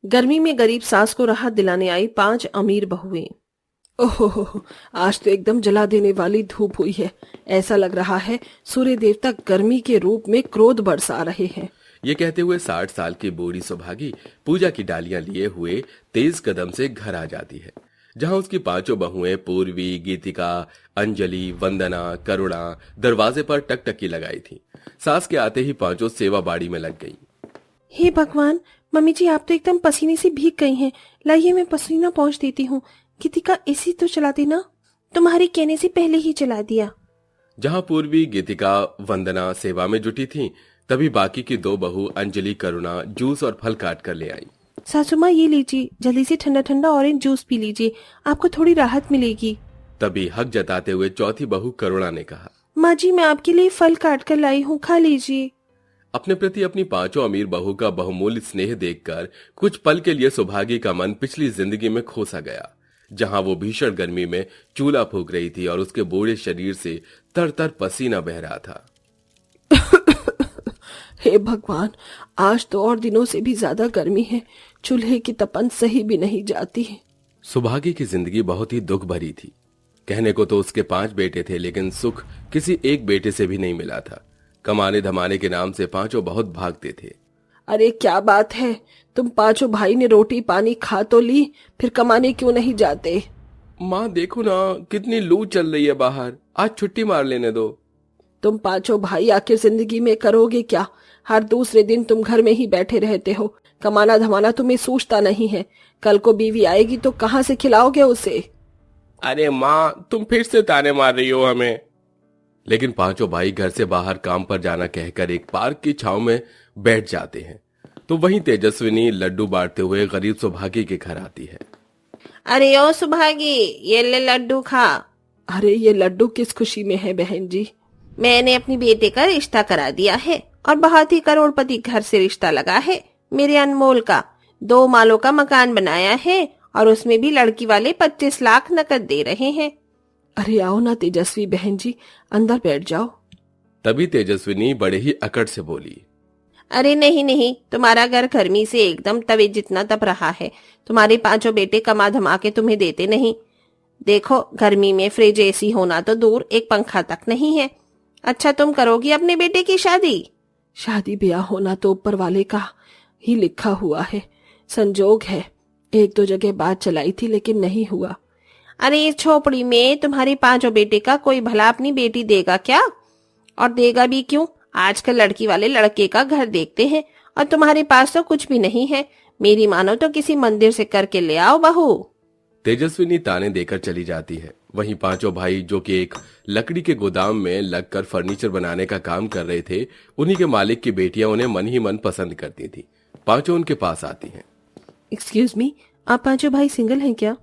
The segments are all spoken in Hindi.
गर्मी में गरीब सास को राहत दिलाने आई 5 अमीर बहुएं। ओहो, आज तो एकदम जला देने वाली धूप हुई है। ऐसा लग रहा है सूर्य देवता गर्मी के रूप में क्रोध बरसा रहे हैं। ये कहते हुए 60 साल की बूढ़ी सौभागी पूजा की डालियां लिए हुए तेज कदम से घर आ जाती है, जहां उसकी 5 बहुएं पूर्वी, गीतिका, अंजलि, वंदना, करुणा दरवाजे पर टकटकी लगाई थी। सास के आते ही 5 सेवा बाड़ी में लग गईं। हे भगवान, मम्मी जी आप तो एकदम पसीने से भीग गई हैं। लाइए मैं पसीना पहुंच देती हूँ। गीतिका एसी तो चला देना। तुम्हारे कहने से पहले ही चला दिया। जहां पूर्वी, गीतिका, वंदना सेवा में जुटी थीं, तभी बाकी की 2 बहू अंजलि, करुणा जूस और फल काट कर ले आई। सासू माँ ये लीजिए, जल्दी से ठंडा ठंडा ऑरेंज जूस पी लीजिए, आपको थोड़ी राहत मिलेगी। तभी हक जताते हुए चौथी बहू करुणा ने कहा, माँ जी मैं आपके लिए फल काट कर लाई हूँ, खा लीजिए। अपने प्रति अपनी 5 अमीर बहू का बहुमूल्य स्नेह देखकर कुछ पल के लिए सौभागी का मन पिछली जिंदगी में खोसा गया, जहां वो भीषण गर्मी में चूल्हा फूंक रही थी और उसके बूढ़े शरीर से तर तर पसीना बह रहा था। हे भगवान, आज तो और दिनों से भी ज्यादा गर्मी है। चूल्हे की तपन सही भी नहीं जाती है। सौभागी की जिंदगी बहुत ही दुख भरी थी। कहने को तो उसके 5 बेटे थे, लेकिन सुख किसी एक बेटे से भी नहीं मिला था। कमाने धमाने के नाम से 5 बहुत भागते थे। अरे क्या बात है, तुम 5 भाई ने रोटी पानी खा तो ली, फिर कमाने क्यों नहीं जाते? माँ देखो ना, कितनी लू चल रही है बाहर, आज छुट्टी मार लेने दो। तुम 5 भाई आखिर जिंदगी में करोगे क्या? हर दूसरे दिन तुम घर में ही बैठे रहते हो। कमाना धमाना तुम्हें सूझता नहीं है। कल को बीवी आएगी तो कहाँ से खिलाओगे उसे? अरे माँ, तुम फिर से ताने मार रही हो हमें। लेकिन 5 भाई घर से बाहर काम पर जाना कहकर एक पार्क की छांव में बैठ जाते हैं, तो वहीं तेजस्विनी लड्डू बांटते हुए गरीब सौभागी के घर आती है। अरे ओ सुभागी, ये ले लड्डू खा। अरे ये लड्डू किस खुशी में है बहन जी? मैंने अपनी बेटे का रिश्ता करा दिया है और बहुत ही करोड़पति घर से रिश्ता लगा है। मेरे अनमोल का 2 मालों का मकान बनाया है और उसमें भी लड़की वाले 25 लाख नकद दे रहे हैं। अरे आओ ना तेजस्वी बहन जी, अंदर बैठ जाओ। तभी तेजस्विनी बड़े ही अकड़ से बोली, अरे नहीं नहीं, तुम्हारा घर गर्मी से एकदम तवे जितना तप रहा है। तुम्हारे 5 बेटे कमा धमा के तुम्हें देते नहीं। देखो गर्मी में फ्रिज एसी होना तो दूर, एक पंखा तक नहीं है। अच्छा तुम करोगी अपने बेटे की शादी? शादी ब्याह होना तो ऊपर वाले का ही लिखा हुआ है। संजोग है, 1-2 जगह बात चलाई थी लेकिन नहीं हुआ। अरे इस झोपड़ी में तुम्हारे 5 बेटे का कोई भला अपनी बेटी देगा क्या? और देगा भी क्यों? आजकल लड़की वाले लड़के का घर देखते हैं और तुम्हारे पास तो कुछ भी नहीं है। मेरी मानो तो किसी मंदिर से करके ले आओ बहू। तेजस्विनी ताने देकर चली जाती है। वहीं 5 भाई, जो कि एक लकड़ी के गोदाम में लगकर फर्नीचर बनाने का काम कर रहे थे, उन्हीं के मालिक की बेटियां उन्हें मन ही मन पसंद करती थी। 5 उनके पास आती हैं। एक्सक्यूज मी, आप 5 भाई सिंगल हैं क्या?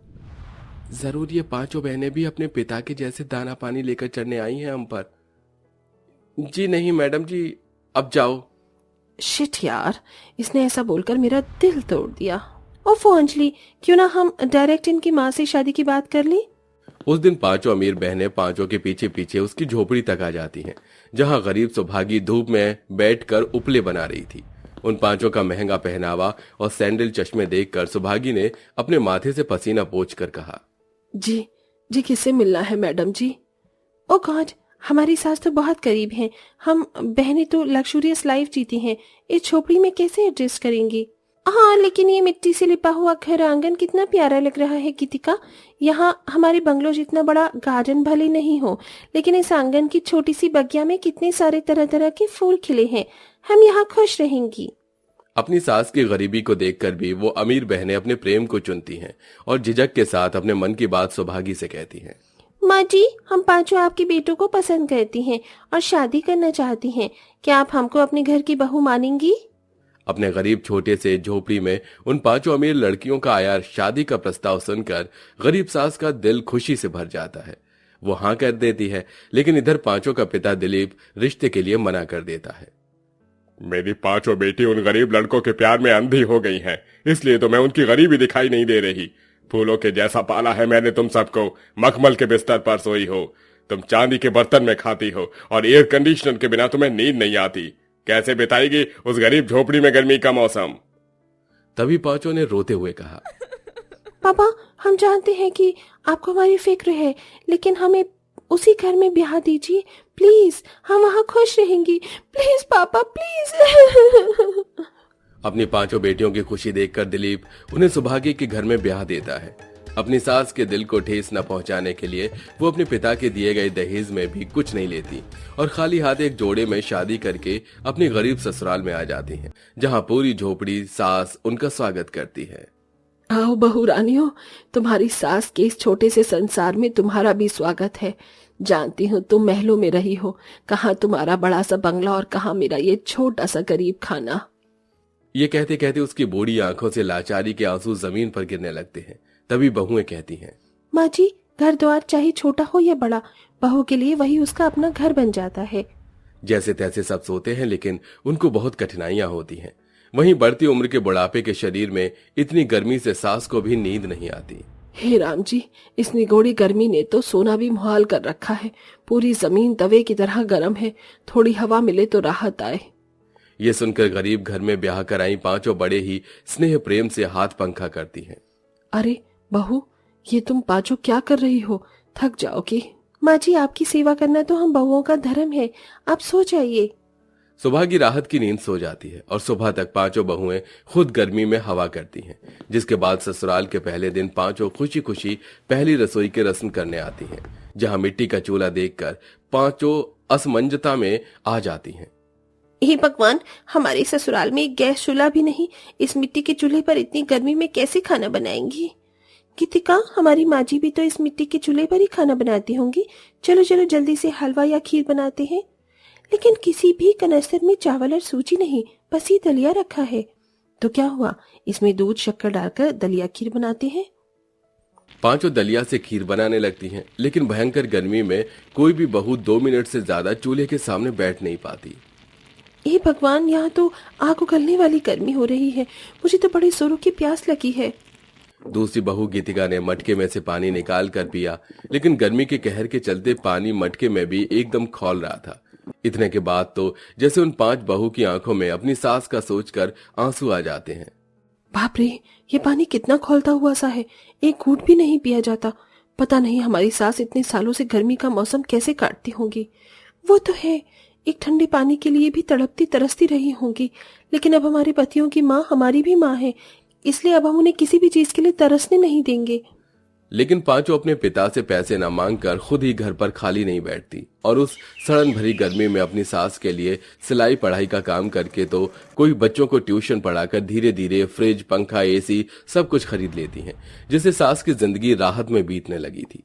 जरूर ये 5 बहनें भी अपने पिता के जैसे दाना पानी लेकर चढ़ने आई हैं हम पर। जी नहीं मैडम जी, अब जाओ। शिट यार, इसने ऐसा बोलकर मेरा दिल तोड़ दिया। ओफो अंजलि, क्यों ना हम डायरेक्ट इनकी माँ से शादी की बात कर ली? उस दिन 5 अमीर बहनें 5 के पीछे पीछे उसकी झोपड़ी तक आ जाती हैं, जहां गरीब सौभागी धूप में बैठकर उपले बना रही थी। उन 5 का महंगा पहनावा और सैंडल चश्मे देखकर सौभागी ने अपने माथे से पसीना पोंछकर कहा, जी जी किससे मिलना है मैडम जी? ओ गॉड, हमारी सास तो बहुत करीब हैं। हम बहनें तो लग्जूरियस लाइफ जीती हैं, इस झोपड़ी में कैसे एडजस्ट करेंगी? हाँ लेकिन ये मिट्टी से लिपा हुआ घर आंगन कितना प्यारा लग रहा है गीतिका। यहाँ हमारे बंगलो जितना बड़ा गार्डन भले नहीं हो, लेकिन इस आंगन की छोटी सी बगिया में कितने सारे तरह तरह के फूल खिले हैं। हम यहाँ खुश रहेंगी। अपनी सास की गरीबी को देखकर भी वो अमीर बहनें अपने प्रेम को चुनती हैं और झिझक के साथ अपने मन की बात सौभागी से कहती हैं। माँ जी, हम 5 आपके बेटों को पसंद करती हैं और शादी करना चाहती हैं। क्या आप हमको अपने घर की बहू मानेंगी? अपने गरीब छोटे से झोपड़ी में उन 5 अमीर लड़कियों का आया शादी का प्रस्ताव सुनकर गरीब सास का दिल खुशी से भर जाता है। वो हाँ कर देती है, लेकिन इधर 5 का पिता दिलीप रिश्ते के लिए मना कर देता है। मेरी 5 बेटी उन गरीब लड़कों के प्यार में अंधी हो गई हैं, इसलिए तो मैं उनकी गरीबी दिखाई नहीं दे रही। फूलों के जैसा पाला है मैंने तुम सबको, मखमल के बिस्तर पर सोई हो, तुम चांदी के बर्तन में खाती हो और एयर कंडीशनर के बिना तुम्हें नींद नहीं आती। कैसे बिताएगी उस गरीब झोपड़ी में गर्मी का मौसम? तभी पांचों ने रोते हुए कहा, पापा, हम जानते हैं कि आपको हमारी फिक्र है, लेकिन हमें उसी घर में ब्याह दीजिए प्लीज। हम वहाँ खुश रहेंगी, प्लीज पापा प्लीज। अपनी पांचों बेटियों की खुशी देखकर दिलीप उन्हें सौभाग्य के घर में ब्याह देता है। अपनी सास के दिल को ठेस न पहुंचाने के लिए वो अपने पिता के दिए गए दहेज में भी कुछ नहीं लेती और खाली हाथ एक जोड़े में शादी करके अपनी गरीब ससुराल में आ जाती हैं, जहां पूरी झोपड़ी सास उनका स्वागत करती है। आओ बहू रानियों, तुम्हारी सास के इस छोटे से संसार में तुम्हारा भी स्वागत है। जानती हूँ तुम महलों में रही हो, कहाँ तुम्हारा बड़ा सा बंगला और कहाँ मेरा ये छोटा सा गरीब खाना। ये कहते कहते उसकी बूढ़ी आंखों से लाचारी के आंसू जमीन पर गिरने लगते हैं। तभी बहुएं कहती हैं, माँ जी, घर द्वार चाहे छोटा हो या बड़ा, बहू के लिए वही उसका अपना घर बन जाता है। जैसे तैसे सब सोते हैं, लेकिन उनको बहुत कठिनाइयां होती हैं। वहीं बढ़ती उम्र के बुढ़ापे के शरीर में इतनी गर्मी से सास को भी नींद नहीं आती। हे राम जी, इस निगोड़ी गर्मी ने तो सोना भी मुहाल कर रखा है। पूरी जमीन तवे की तरह गर्म है, थोड़ी हवा मिले तो राहत आए। ये सुनकर गरीब घर में ब्याह कराई पांचों बड़े ही स्नेह प्रेम से हाथ पंखा करती हैं। अरे बहू, ये तुम पांचों क्या कर रही हो? थक जाओगी। माँ जी, आपकी सेवा करना तो हम बहुओं का धर्म है, आप सो जाइए। सौभाग्य राहत की नींद सो जाती है और सुबह तक पांचों बहुएं खुद गर्मी में हवा करती हैं। जिसके बाद ससुराल के पहले दिन पांचों खुशी खुशी पहली रसोई की रस्म करने आती हैं, जहां मिट्टी का चूल्हा देखकर पांचों असमंजता में आ जाती हैं। हे भगवान, हमारे ससुराल में एक गैस चूल्हा भी नहीं, इस मिट्टी के चूल्हे पर इतनी गर्मी में कैसे खाना बनाएंगी? गीतिका, हमारी माँ जी भी तो इस मिट्टी के चूल्हे पर ही खाना बनाती होंगी। चलो चलो जल्दी से हलवा या खीर बनाते हैं। लेकिन किसी भी कनस्तर में चावल और सूजी नहीं, बस ये दलिया रखा है। तो क्या हुआ, इसमें दूध शक्कर डालकर दलिया खीर बनाते हैं। पांचों दलिया से खीर बनाने लगती हैं, लेकिन भयंकर गर्मी में कोई भी बहू 2 मिनट से ज्यादा चूल्हे के सामने बैठ नहीं पाती। हे भगवान, यहाँ तो आग उगलने वाली गर्मी हो रही है, मुझे तो बड़ी जोरों की प्यास लगी है। दूसरी बहू गीतिका ने मटके में से पानी निकाल कर पिया, लेकिन गर्मी के कहर के चलते पानी मटके में भी एकदम खौल रहा था। इतने के बाद तो जैसे उन 5 बहू की आंखों में अपनी सास का सोचकर आंसू आ जाते हैं। बाप रे, ये पानी कितना खौलता हुआ सा है, एक घूंट भी नहीं पिया जाता। पता नहीं हमारी सास इतने सालों से गर्मी का मौसम कैसे काटती होंगी। वो तो है, एक ठंडे पानी के लिए भी तड़पती तरसती रही होंगी, लेकिन अब हमारे पतियों की माँ हमारी भी माँ है, इसलिए अब हम उन्हें किसी भी चीज के लिए तरसने नहीं देंगे। लेकिन पांचों अपने पिता से पैसे न मांगकर खुद ही घर पर खाली नहीं बैठती और उस सड़न भरी गर्मी में अपनी सास के लिए सिलाई पढ़ाई का काम करके तो कोई बच्चों को ट्यूशन पढ़ाकर धीरे धीरे फ्रिज, पंखा, एसी सब कुछ खरीद लेती हैं, जिससे सास की जिंदगी राहत में बीतने लगी थी।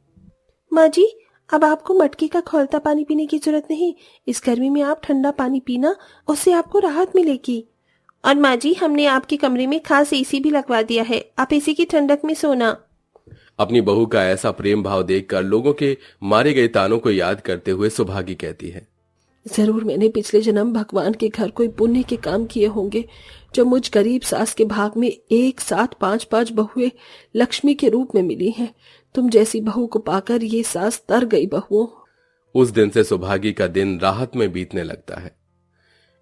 माँ जी, अब आपको मटके का खौलता पानी पीने की जरूरत नहीं, इस गर्मी में आप ठंडा पानी पीना, उससे आपको राहत मिलेगी। और माँ जी, हमने आपके कमरे में खास एसी भी लगवा दिया है, आप एसी की ठंडक में सोना। अपनी बहू का ऐसा प्रेम भाव देखकर लोगों के मारे गए तानों को याद करते हुए सौभागी कहती है, जरूर मैंने पिछले जन्म भगवान के घर कोई पुण्य के काम किए होंगे, जो मुझ गरीब सास के भाग में एक साथ 5-5 बहुएं लक्ष्मी के रूप में मिली हैं। तुम जैसी बहू को पाकर ये सास तर गई बहुओं। उस दिन से सौभागी का दिन राहत में बीतने लगता है।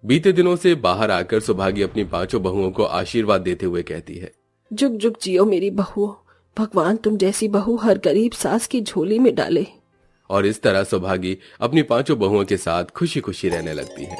बीते दिनों से बाहर आकर सौभागी अपनी 5 बहुओं को आशीर्वाद देते हुए कहती है, जुग जुग जियो मेरी बहुओं, भगवान तुम जैसी बहू हर गरीब सास की झोली में डाले। और इस तरह सौभागी अपनी 5 बहुओं के साथ खुशी खुशी रहने लगती है।